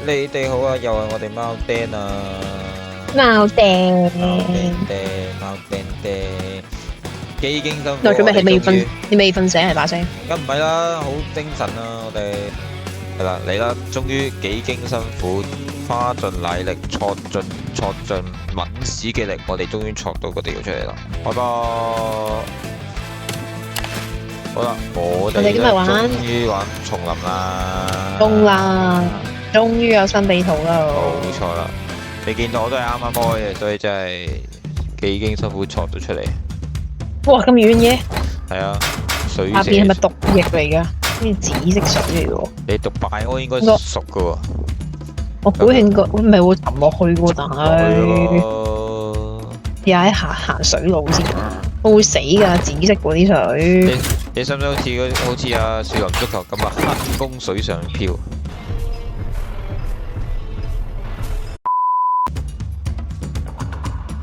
你哋好啊，又係我哋貓釘啊！貓釘，貓釘釘，幾經辛苦，我做咩？你未終於瞓？你未瞓醒係把聲？梗唔係啦，好精神啊！我哋係啦，嚟啦，終於幾經辛苦，花盡奶力，挫盡抿屎嘅力，我哋終於挫到個地圖出嚟啦！開波！好啦，我哋今日玩終於玩叢林啦！中啦，終於有新地圖啦！冇錯啦，你見到我都係啱啱開嘅，所以真係幾經辛苦挫到出嚟。哇，咁遠嘅，係啊，水下邊係咪蛇。毒液嚟噶？好似紫色水嚟嘅喎。你讀拜安應該熟噶喎。我估應該唔係會沉落去嘅喎，但係又喺行水路先，我會死㗎，紫色嗰啲水。你使唔使好似阿少林足球咁啊？黑風水上漂。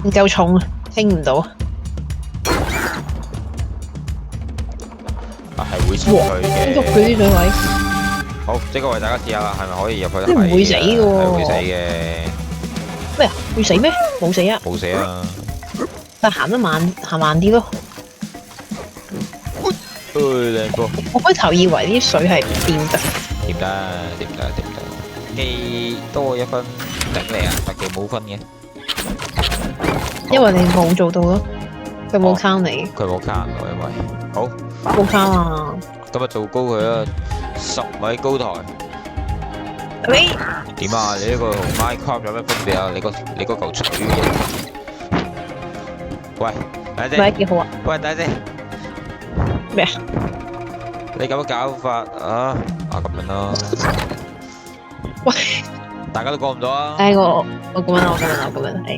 唔夠重啊，聽唔到。係會前佢嘅。喐佢啲水位。好，即刻為大家試下啦，係咪可以入去？都唔會死嘅喎。係會死嘅。咩啊？會死咩？冇死啊！冇死啊！但行得慢，行慢啲咯。靚波。我開頭以為啲水係唔掂得。掂得。記多一分頂你啊！特技冇分嘅。因為你冇做到咯，佢冇 count 你。佢冇 count 我，因為好。冇 count 啊！今日做高佢啦，10米高台。喂，點啊？你呢個同 Minecraft 有咩分別啊？你嗰嚿錘嘅。喂，等陣先。幾好啊！喂，等陣先。咩啊？你咁樣搞法啊？咁樣咯。喂，大家都過唔到啊！我咁樣，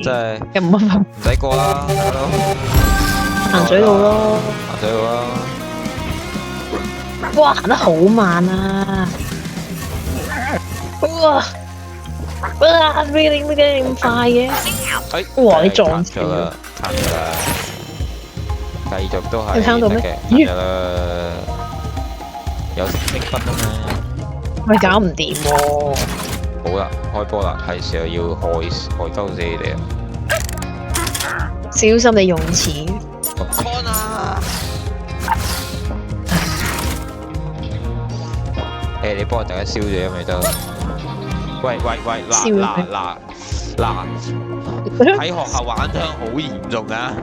真係又唔乜唔使過啦，大家都行水路咯。行水路啦。哇，行得好慢啊！哇，really 咁快嘅？哇，你撞死啦！撐咗啦，繼續都係你撐到咩？撐咗啦，有成績分啊嘛。喂，搞唔掂喎！好啦，開波啦，係時候要害鳩死你哋啊！小心你用詞。con 啊！你幫我大家燒咗咪得？喂，嗱，喺學校玩槍好嚴重啊！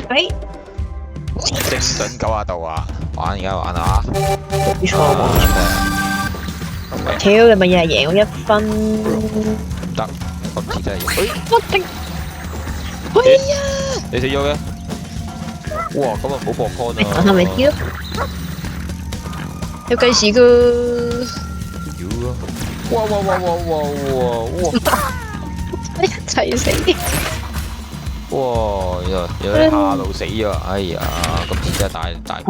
哎，精準90度啊！而家玩啊！冇錯。屌，你咪又係贏我1分？唔得，今次真係要。我頂！哎呀！你死咗嘅？哇，咁啊唔好博 con 啊！係咪知咯？有計時噶。妖啊！哇！一齊死！哇！有啲下路死咗，哎呀！今次真係大鑊！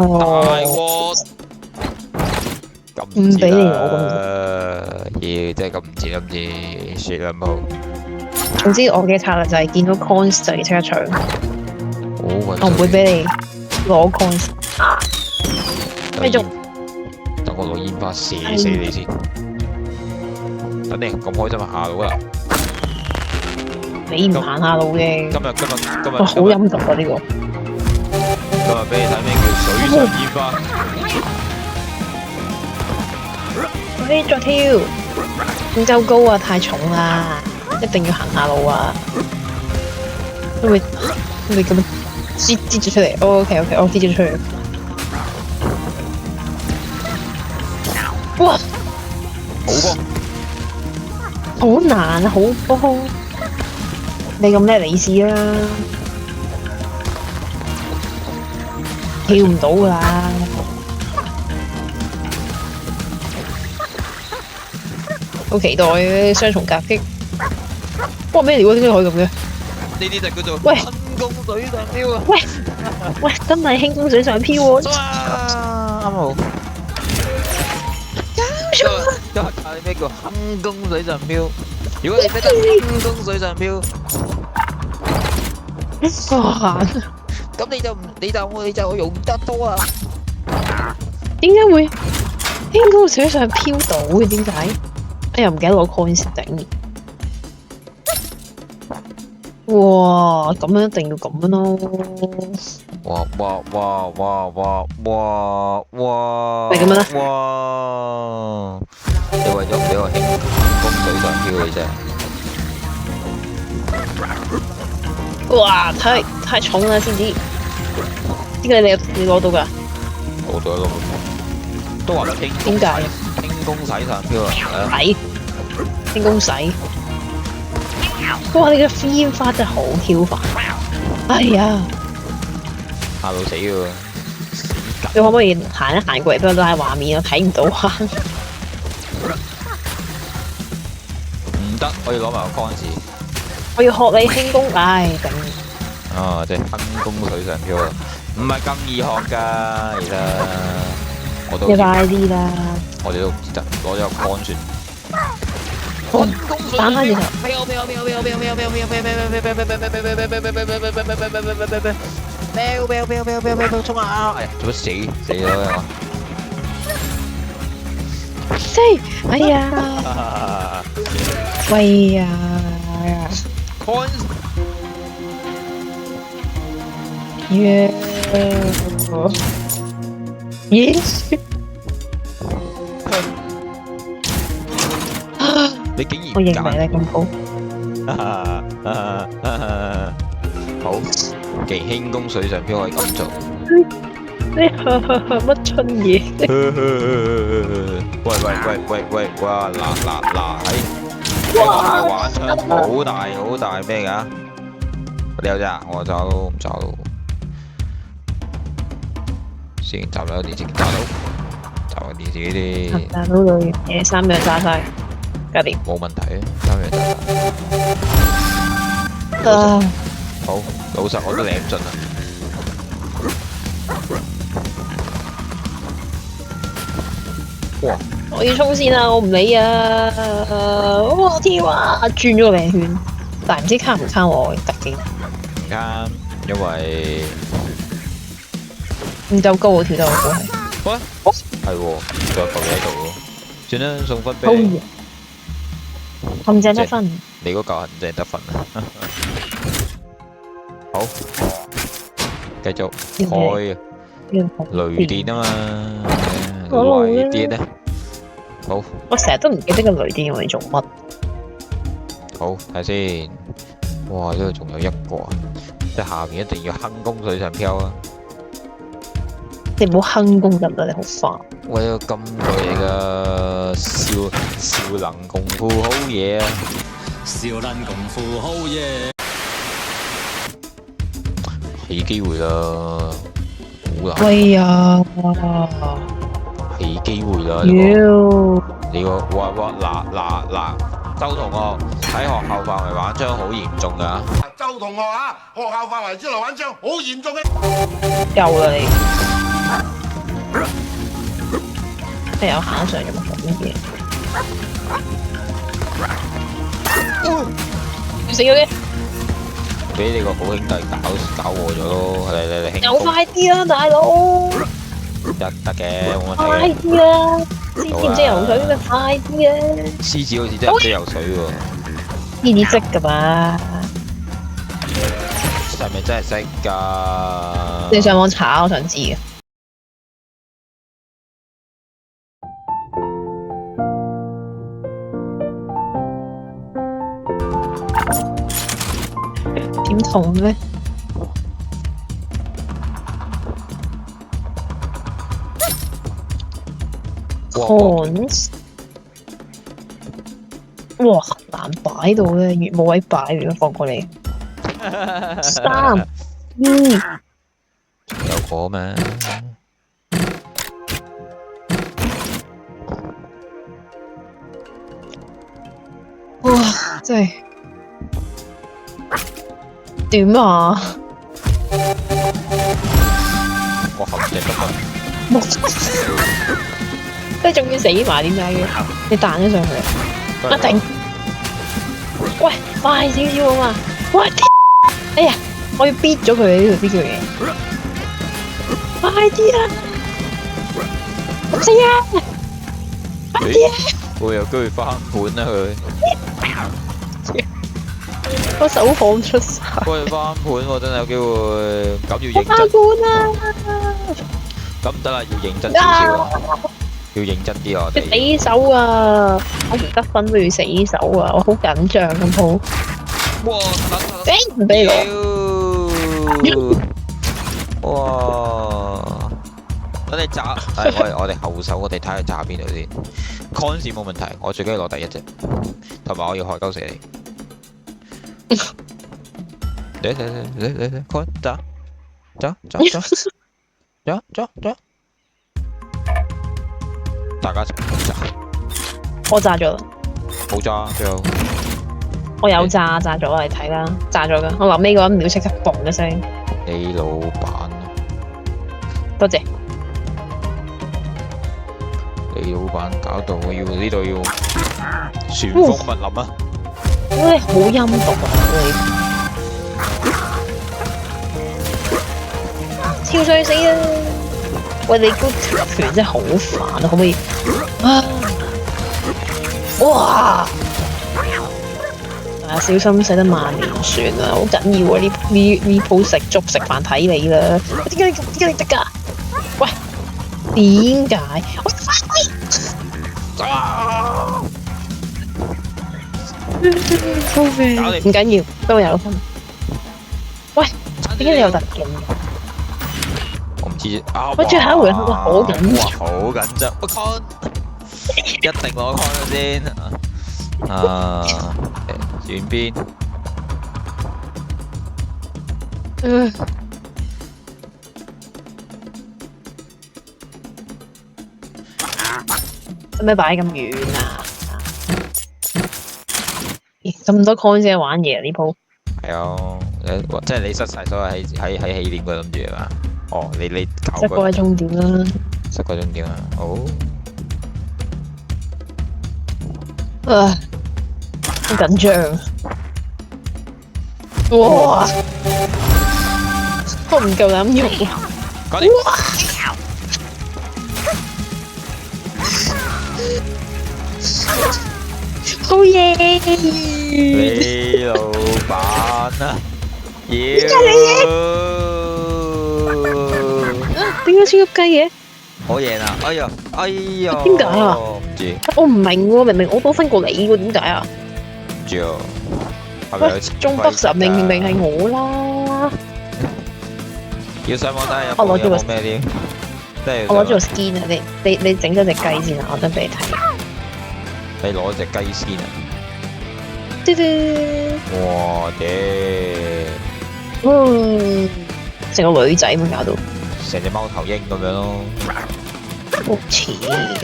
唔俾你攞咁，真係咁唔似今次雪啦冇。總之我嘅策略就係見到 coins 就即刻搶，我唔會俾你攞 coins。繼續。等我攞煙花射死你先。等你咁開心下路啦。你唔行下路嘅。今日哇，好陰毒啊呢個。今日俾你睇咩叫水上煙花。喂，再跳！咁周高啊，太重啦，一定要行下路啊。會唔會咁樣擠咗出嚟？OK，我擠咗出嚟。哇！好波！好難啊，好波！你咁叻，你試啦。跳唔到㗎啦。好期待雙重夾擊！哇，咩料啊？點解可以咁嘅？呢啲就叫做喂，輕功水上漂啊！喂，真係輕功水上漂喎！啱好。教你咩叫輕功水上漂？如果你識得輕功水上漂，哇！咁你就用得多啊！點解會輕功水上漂到嘅？點解？哎呀唔記得攞 coins 頂。哇！咁樣一定要咁樣咯。哇哇哇哇哇哇哇！係咁樣啦。哇！你為咗唔俾我輕功水上漂嘅啫。哇！太重啦先知。點解你攞到㗎？攞到一個，都話輕點解？輕功洗上漂啊！使輕功使。哇！你嘅飛煙花真係好 Q 煩。哎呀！嚇到死喎！你可唔可以行一行過嚟俾我拉畫面？我睇唔到啊！唔得，我要攞埋個 coins。我要學你輕功，唉頂！哦，即係輕功水上漂啊！唔係咁易學㗎，其實我都你快啲啦！我哋都唔知得，攞咗個 coin 算。打翻轉頭。衝啊！哎呀，做乜死咗啊！死！哎呀！喂呀！coins 耶！耶！你竟然我認為你咁好。好，既然輕功水上漂可以咁做。乜春嘢？喂！哇！嗱，喺玩槍好大咩㗎？你有啫？我找到唔找到？先找到電池，找個電池啲。打到佢嘢3樣炸晒，搞掂。冇問題啊，3樣炸晒。啊！好，老實我都舐盡啦。哇！我要衝線啊！我唔理啊！我跳啊！轉咗個靚圈，但係唔知卡唔卡我特技。唔啱，因為唔夠高啊，跳得我高係。喂，係喎，仲有嚿嘢喺度喎。算啦，送分俾好你。咁正得分。你嗰嚿係唔正得分啊！好，繼續開雷電啊嘛，雷電咧。好，我成日都唔記得個雷電用嚟做乜。好睇先。哇！呢度仲有一個啊，即係下面一定要輕功水上漂啊！你唔好輕功得啦，你好煩。我有咁多嘢噶，少能功夫好嘢啊！少林功夫好嘢，起機會啦，好難喂呀！起機會啦！妖！你個嗱，周同學喺學校範圍玩槍好嚴重噶。周同學啊，學校範圍之內玩槍好嚴重嘅。夠啦你！你有行上有冇做乜嘢？死咗嘅！俾你個好兄弟搞禍咗咯！你有快啲啊，大佬！得嘅，冇問快題嘅。啲啊！知唔知游水嘅？快啲啊！獅子好似真係唔識游水喎，呢啲識噶嘛？係咪真係識㗎？你上網查，我想知嘅。點同咧？Cons，哇，難擺到咧，越冇位擺，如果放過你。3、2，有個咩？哇，真係點啊？我含隻得啦，你仲要死埋點解嘅？你彈咗上去，一定。喂，快少少啊嘛！喂，哎呀，我要逼咗佢呢條嘢。快啲啊！死啊！快啲啊！會有機會翻盤啦佢。個手放出晒。佢翻盤喎，真係有機會。咁要認翻真，盤啊！咁得啦，要認真少少啊，要認真啲啊，我哋。死手啊！我唔得分都要死手啊！我好緊張咁好。哇！誒唔俾你攞。哇！等你炸，我哋後手，我哋睇下炸邊度先。con 線冇問題，我最緊要攞第一隻，同埋我要害鳩死你。嚟 con 炸，炸，大家一齊炸，我炸咗啦，冇炸最後。我有炸咗啦，你睇啦，炸咗噶。我臨尾嗰一秒即刻嘣一聲，你老闆，多謝。你老闆搞到我要呢度要旋風勿臨啊！喂，好陰毒啊你！超衰死啊！喂，你個拳真係好煩啊，可唔可以？啊！哇！啊，小心使得萬年船啊，好緊要啊！呢鋪食粥食飯睇你啦。點解你得㗎？喂，點解？我唔緊要，都有分。喂，點解你有特技？我唔知啊！我最後一回合好緊張，好緊張，我 con 一定攞 con 先啊！轉邊？使咩擺咁遠啊？咁多 con 先玩嘢呢鋪。係啊，即係你失晒所有喺起點嗰度諗住係嘛？哦，你搞失個終點啦。失個終點啊！好。好緊張。哇！我唔夠膽用。搞掂。好嘢！你老闆啊！點解點解超級雞嘅？我贏啦！哎呀！點解啊？唔知。我唔明喎，明明我多分過你喎，點解啊？唔知啊。係咪有中北神明明係我啦。要上網睇下有冇咩啲。我攞咗個 skin 啊！你整咗隻雞先啊！我等俾你睇。你攞隻雞先啊！嘟嘟！哇成個女仔咁搞到，成隻貓頭鷹咁樣咯。好似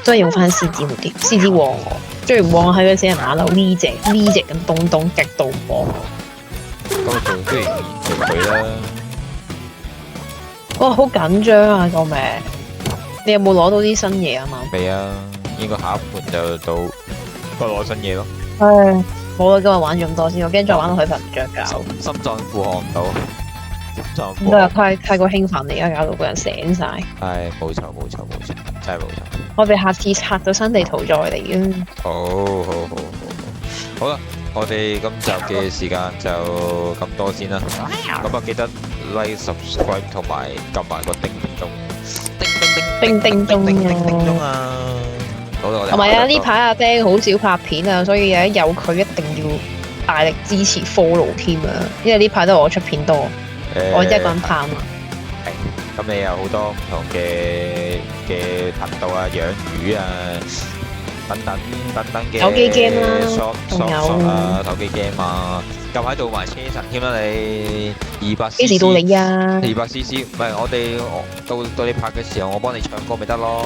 都係用翻獅子好啲，獅子旺我，最唔旺喺嗰死人馬騮呢隻咁東極度唔旺。咁就不如做佢啦。哇！好緊張啊！救命！你有冇攞到啲新嘢啊嘛？未啊，應該下一盤就到攞新嘢咯。唉，冇啦，今日玩咗咁多先，我驚再玩落去瞓唔着覺。心臟負荷唔到，唔得啊！太過興奮，而家搞到個人醒晒。係冇錯，真係冇錯。我哋下次拆到新地圖再嚟啊！好啦，我哋今集嘅時間就咁多先啦。咁啊，記得 like、subscribe 同埋撳埋個叮鐘啊！好啦，我哋同埋啊，呢排阿丁好少拍片啊，所以有佢一定要大力支持 follow 添啊！因為呢排都係我出片多，我一個人拍啊嘛。咁你有好多唔同嘅頻道啊，養魚啊，等等嘅手機 game 啦，仲有啊，手機 game 啊，近排做埋車神添啦你200cc。幾時到你啊？200cc 唔係我哋到你拍嘅時候，我幫你唱歌咪得咯。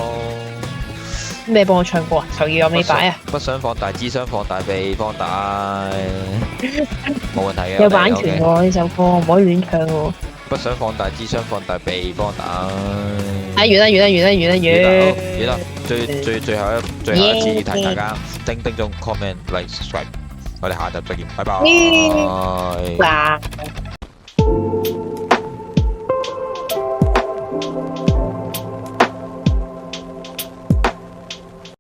咩幫我唱歌啊？求要有尾擺啊！不想放大，只想放大被放大，冇問題嘅。有版權喎呢首歌，唔可以亂唱喎。不想放大，只想放大被放大。完啦！最後一次提大家，叮鐘 comment like subscribe， 我哋下集再見，拜拜。